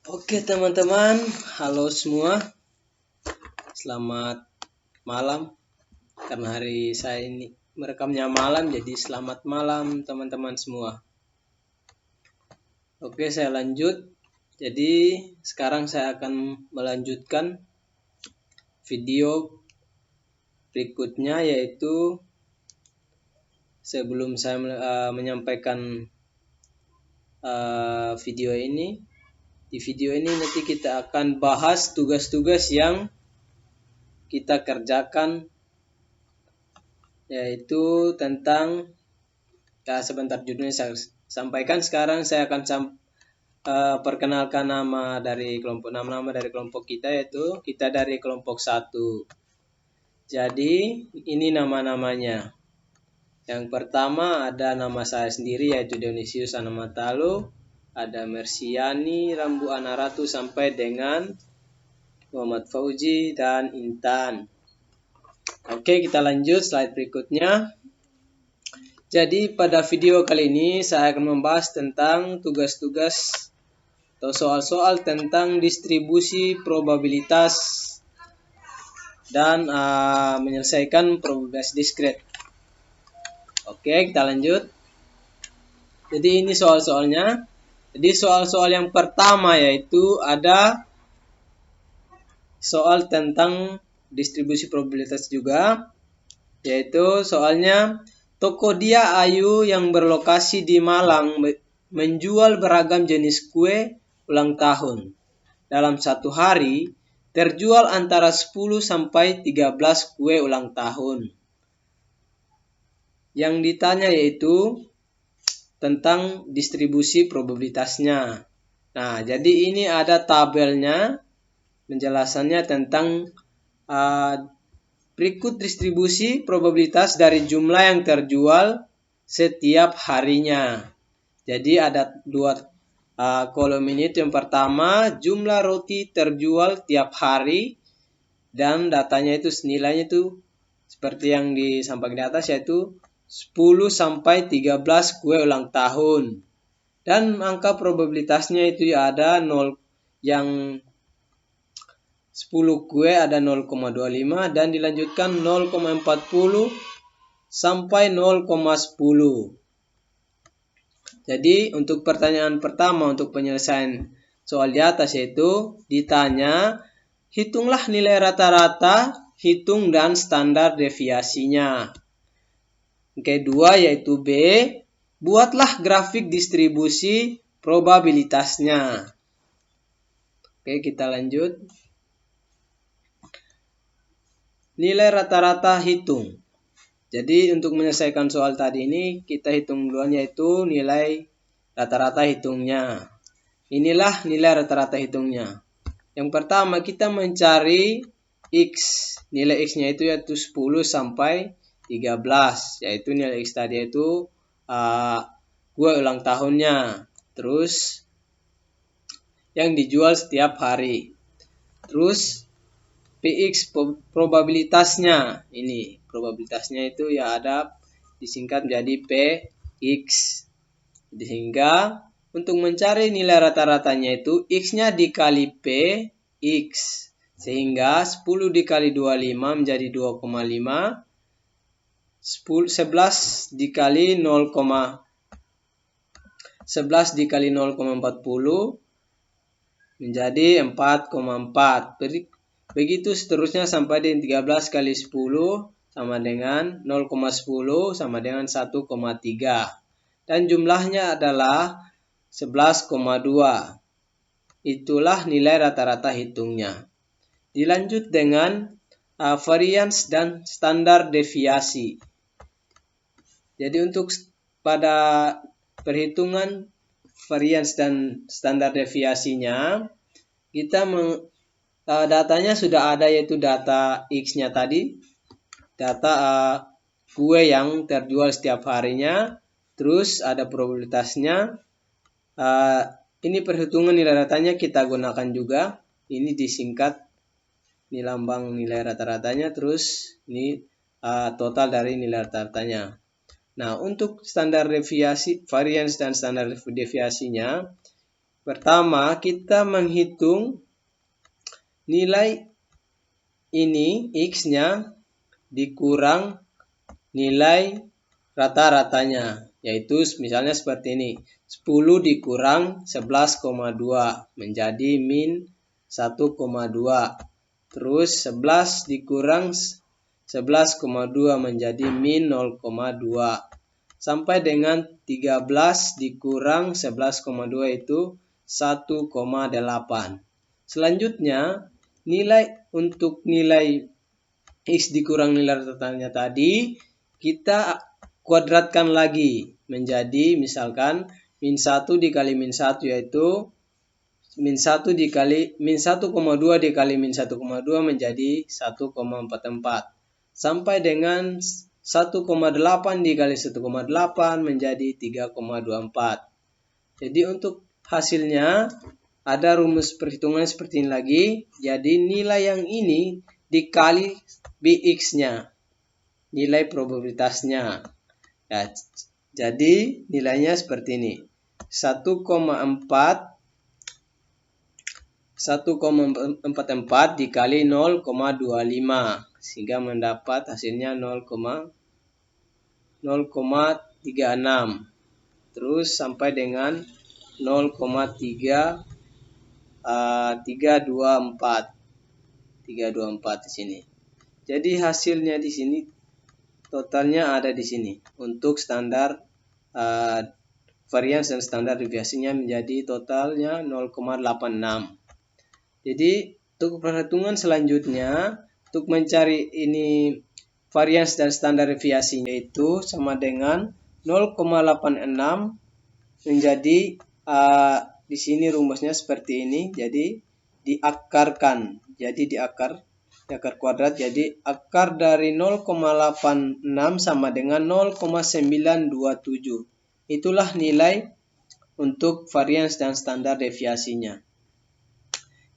Oke teman-teman, halo semua. Selamat malam. Karena hari saya ini merekamnya malam, jadi selamat malam teman-teman semua. Oke, saya lanjut. Jadi sekarang saya akan melanjutkan video berikutnya, yaitu sebelum saya menyampaikan video ini. Di video ini nanti kita akan bahas tugas-tugas yang kita kerjakan, yaitu tentang sebentar judulnya saya sampaikan. Sekarang saya akan perkenalkan nama dari kelompok kita, yaitu kita dari kelompok 1. Jadi ini nama-namanya. Yang pertama ada nama saya sendiri, yaitu Dionisius Anamatalo, ada Mersiani Rambu Anaratu sampai dengan Muhammad Fauzi dan Intan. Oke, kita lanjut slide berikutnya. Jadi pada video kali ini saya akan membahas tentang tugas-tugas atau soal-soal tentang distribusi probabilitas dan menyelesaikan probabilitas diskret. Oke, kita lanjut. Jadi ini soal-soalnya. Jadi soal-soal yang pertama yaitu ada soal tentang distribusi probabilitas juga, yaitu soalnya toko Dia Ayu yang berlokasi di Malang menjual beragam jenis kue ulang tahun. Dalam satu hari terjual antara 10 sampai 13 kue ulang tahun. Yang ditanya yaitu tentang distribusi probabilitasnya. Nah, jadi ini ada tabelnya penjelasannya tentang berikut distribusi probabilitas dari jumlah yang terjual setiap harinya. Jadi ada dua kolom ini. Yang pertama, jumlah roti terjual tiap hari, dan datanya itu nilainya itu seperti yang disampaikan di atas, yaitu 10 sampai 13 kue ulang tahun. Dan angka probabilitasnya itu ada 0, yang 10 kue ada 0,25 dan dilanjutkan 0,40 sampai 0,10. Jadi untuk pertanyaan pertama untuk penyelesaian soal di atas, yaitu ditanya hitunglah nilai rata-rata, hitung dan standar deviasinya. Kedua yaitu B, buatlah grafik distribusi probabilitasnya. Oke, kita lanjut. Nilai rata-rata hitung. Jadi untuk menyelesaikan soal tadi ini kita hitung duluan, yaitu nilai rata-rata hitungnya. Inilah nilai rata-rata hitungnya. Yang pertama kita mencari X. Nilai X-nya itu yaitu 10 sampai 13. Yaitu nilai X tadi itu kue ulang tahunnya. Terus yang dijual setiap hari. Terus PX probabilitasnya. Ini probabilitasnya itu ya ada disingkat menjadi PX. Sehingga untuk mencari nilai rata-ratanya itu X-nya dikali PX. Sehingga 10 dikali 25 menjadi 2,5. 11 dikali 0,40 menjadi 4,4. Begitu seterusnya sampai dengan 13 kali 10 sama dengan 0,10 sama dengan 1,3. Dan jumlahnya adalah 11,2. Itulah nilai rata-rata hitungnya. Dilanjut dengan varians dan standar deviasi. Jadi untuk pada perhitungan varians dan standar deviasinya, kita datanya sudah ada, yaitu data X-nya tadi, data kue yang terjual setiap harinya, terus ada probabilitasnya. Ini perhitungan nilai ratanya kita gunakan juga. Ini disingkat, ini lambang nilai rata-ratanya, terus ini total dari nilai rata-ratanya. Nah, untuk standar deviasi, varians dan standar deviasinya, Pertama, kita menghitung nilai ini X-nya dikurang nilai rata-ratanya, yaitu misalnya seperti ini. 10 dikurang 11,2 menjadi min 1,2. Terus 11 dikurang 11,2 menjadi min 0,2. Sampai dengan 13 dikurang 11,2 itu 1,8. Selanjutnya, untuk nilai X dikurang nilai rata-ratanya tadi, kita kuadratkan lagi menjadi misalkan min 1 dikali min 1, yaitu min 1 dikali min 1,2 dikali min 1,2 menjadi 1,44. Sampai dengan 1,8 dikali 1,8 menjadi 3,24. Jadi untuk hasilnya ada rumus perhitungan seperti ini lagi. Jadi nilai yang ini dikali Bx-nya, nilai probabilitasnya. Ya, jadi nilainya seperti ini. 1,44 dikali 0,25 sehingga mendapat hasilnya 0,36. Terus sampai dengan 0,324 di sini. Jadi hasilnya di sini totalnya ada di sini. Untuk standar varians dan standar deviasinya menjadi totalnya 0,86. Jadi untuk perhitungan selanjutnya, untuk mencari ini varians dan standar deviasinya itu sama dengan 0,86 menjadi di sini rumusnya seperti ini. Jadi diakarkan. Jadi diakar kuadrat. Jadi akar dari 0,86 sama dengan 0,927. Itulah nilai untuk varians dan standar deviasinya.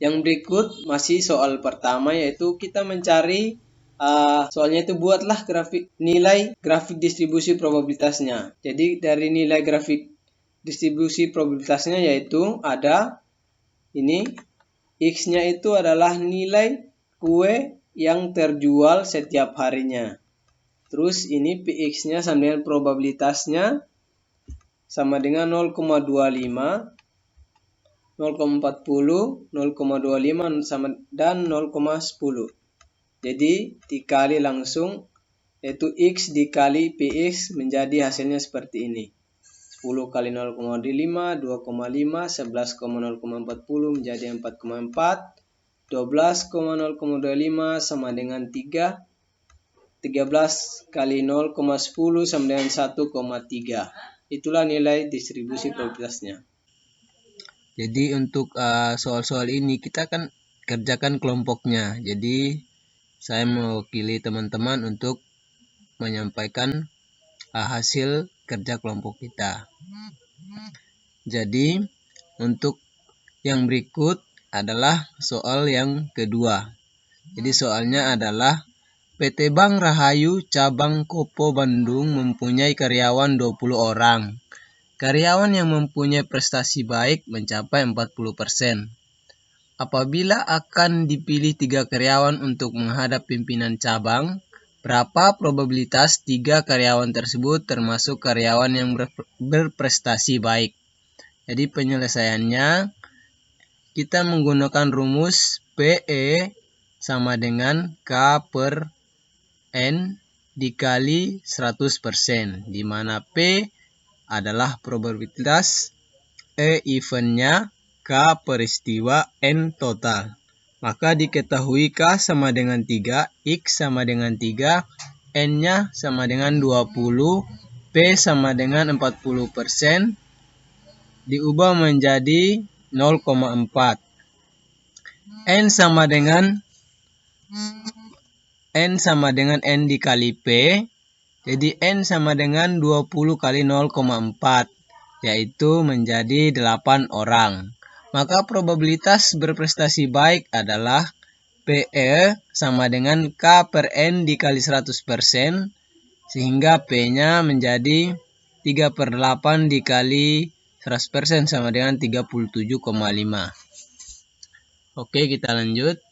Yang berikut masih soal pertama, yaitu kita mencari soalnya itu buatlah nilai grafik distribusi probabilitasnya. Jadi dari nilai grafik distribusi probabilitasnya yaitu ada ini X-nya itu adalah nilai kue yang terjual setiap harinya. Terus ini Px-nya sama dengan probabilitasnya sama dengan 0,25, 0,40, 0,25 sama dan 0,10. Jadi dikali langsung, yaitu X dikali Px menjadi hasilnya seperti ini. 10 kali 0,5, 2,5, 11,0,40 menjadi 4,4, 12,0,25 sama dengan 3, 13 kali 0,10 sama dengan 1,3. Itulah nilai distribusi probabilitasnya. Jadi untuk soal-soal ini kita akan kerjakan kelompoknya. Jadi saya mewakili teman-teman untuk menyampaikan hasil kerja kelompok kita. Jadi untuk yang berikut adalah soal yang kedua. Jadi soalnya adalah PT Bank Rahayu Cabang Kopo Bandung mempunyai karyawan 20 orang. Karyawan yang mempunyai prestasi baik mencapai 40%. Apabila akan dipilih 3 karyawan untuk menghadap pimpinan cabang, berapa probabilitas 3 karyawan tersebut termasuk karyawan yang berprestasi baik? Jadi penyelesaiannya kita menggunakan rumus PE sama dengan K per N dikali 100%, di mana P adalah probabilitas, E eventnya, K peristiwa, N total. Maka diketahui K sama dengan 3, X sama dengan 3, N-nya sama dengan 20, P sama dengan 40%, diubah menjadi 0,4. N sama dengan N dikali P. Jadi N sama dengan 20 kali 0,4, yaitu menjadi 8 orang. Maka probabilitas berprestasi baik adalah PE sama dengan K per N dikali 100%, sehingga P-nya menjadi 3/8 dikali 100% sama dengan 37,5. Oke, kita lanjut.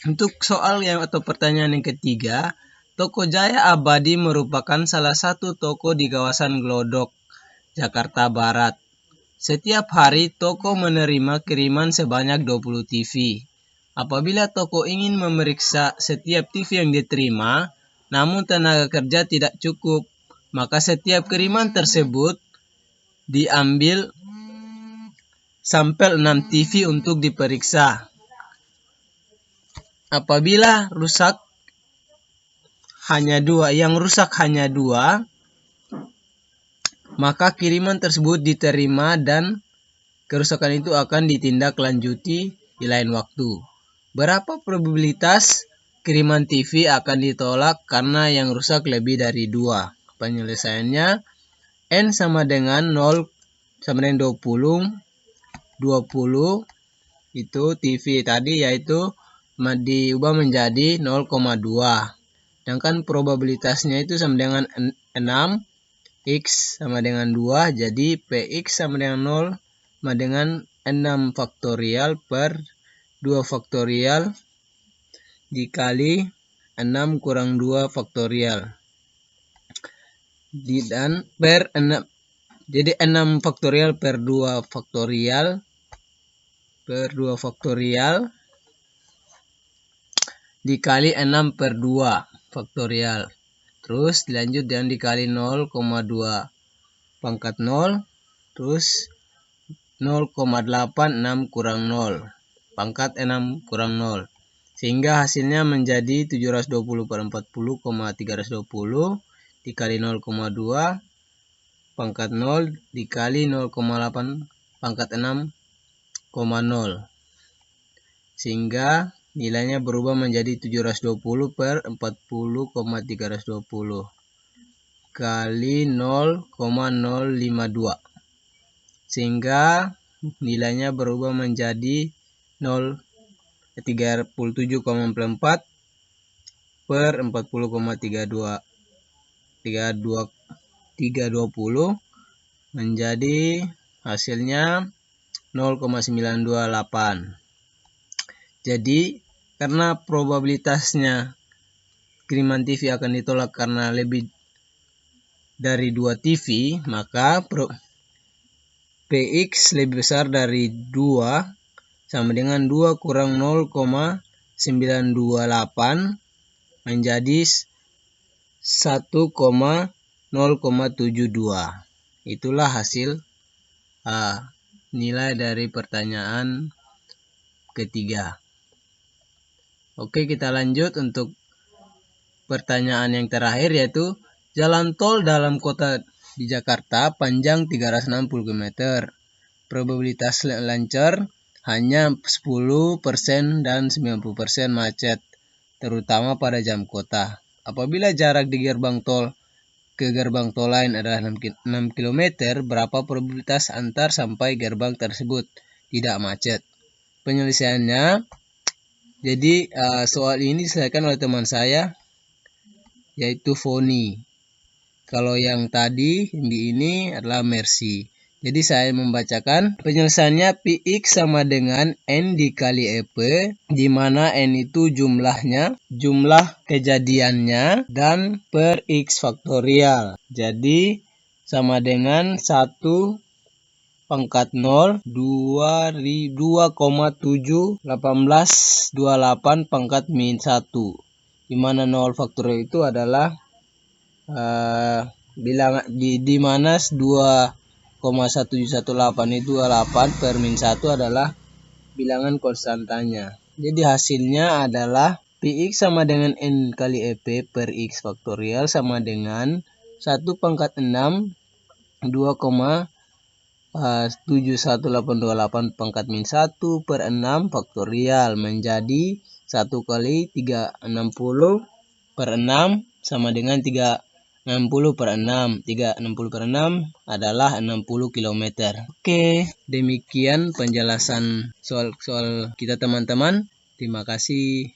Untuk soal yang atau pertanyaan yang ketiga, Toko Jaya Abadi merupakan salah satu toko di kawasan Glodok, Jakarta Barat. Setiap hari toko menerima kiriman sebanyak 20 TV. Apabila toko ingin memeriksa setiap TV yang diterima, namun tenaga kerja tidak cukup, maka setiap kiriman tersebut diambil sampel 6 TV untuk diperiksa. Apabila yang rusak hanya 2, maka kiriman tersebut diterima dan kerusakan itu akan ditindaklanjuti di lain waktu. Berapa probabilitas kiriman TV akan ditolak karena yang rusak lebih dari 2? Penyelesaiannya, N sama dengan 0 sama dengan 20 itu TV tadi, yaitu diubah menjadi 0,2. Sedangkan probabilitasnya itu sama dengan 6, X sama dengan 2, jadi PX sama dengan 0 sama dengan 6 faktorial per 2 faktorial dikali 6 kurang 2 faktorial. Dan per 6, jadi 6 faktorial per 2 faktorial dikali 6 per 2 faktorial. Terus dilanjut dengan dikali 0,2 pangkat 0. Terus 0,86 kurang 0 pangkat 6 kurang 0. Sehingga hasilnya menjadi 720 per 40,320 dikali 0,2 pangkat 0 dikali 0,8 pangkat 6,0. Sehingga nilainya berubah menjadi 720 per 40,320 kali 0,052. Sehingga nilainya berubah menjadi 37,4 per 40,320 menjadi hasilnya 0,928. Jadi karena probabilitasnya kiriman TV akan ditolak karena lebih dari 2 TV, maka PX lebih besar dari 2 sama dengan 2 kurang 0,928 menjadi 1,072. Itulah hasil nilai dari pertanyaan ketiga. Oke, kita lanjut untuk pertanyaan yang terakhir, yaitu jalan tol dalam kota di Jakarta panjang 360 km. Probabilitas lancar hanya 10% dan 90% macet, terutama pada jam kota. Apabila jarak di gerbang tol ke gerbang tol lain adalah 6 km, berapa probabilitas antar sampai gerbang tersebut tidak macet? Penyelesaiannya, jadi soal ini diselesaikan oleh teman saya, yaitu Foni. Kalau yang tadi di ini adalah Mercy. Jadi saya membacakan penyelesaiannya. Px sama dengan N dikali EP, di mana N itu jumlah kejadiannya, dan per X faktorial. Jadi sama dengan 1 pangkat 0 2,71828 pangkat min 1, di mana 0 faktorial itu adalah bilangan di mana 2,1718 itu 28 per min 1 adalah bilangan konstantanya. Jadi hasilnya adalah Px sama dengan N kali EP per X faktorial sama dengan 1 pangkat 6 2,71828 pangkat min 1 per 6 faktorial menjadi 1 kali 360 per 6 sama dengan 360 per 6. 360 per 6 adalah 60 km. Oke, demikian penjelasan soal kita teman-teman. Terima kasih.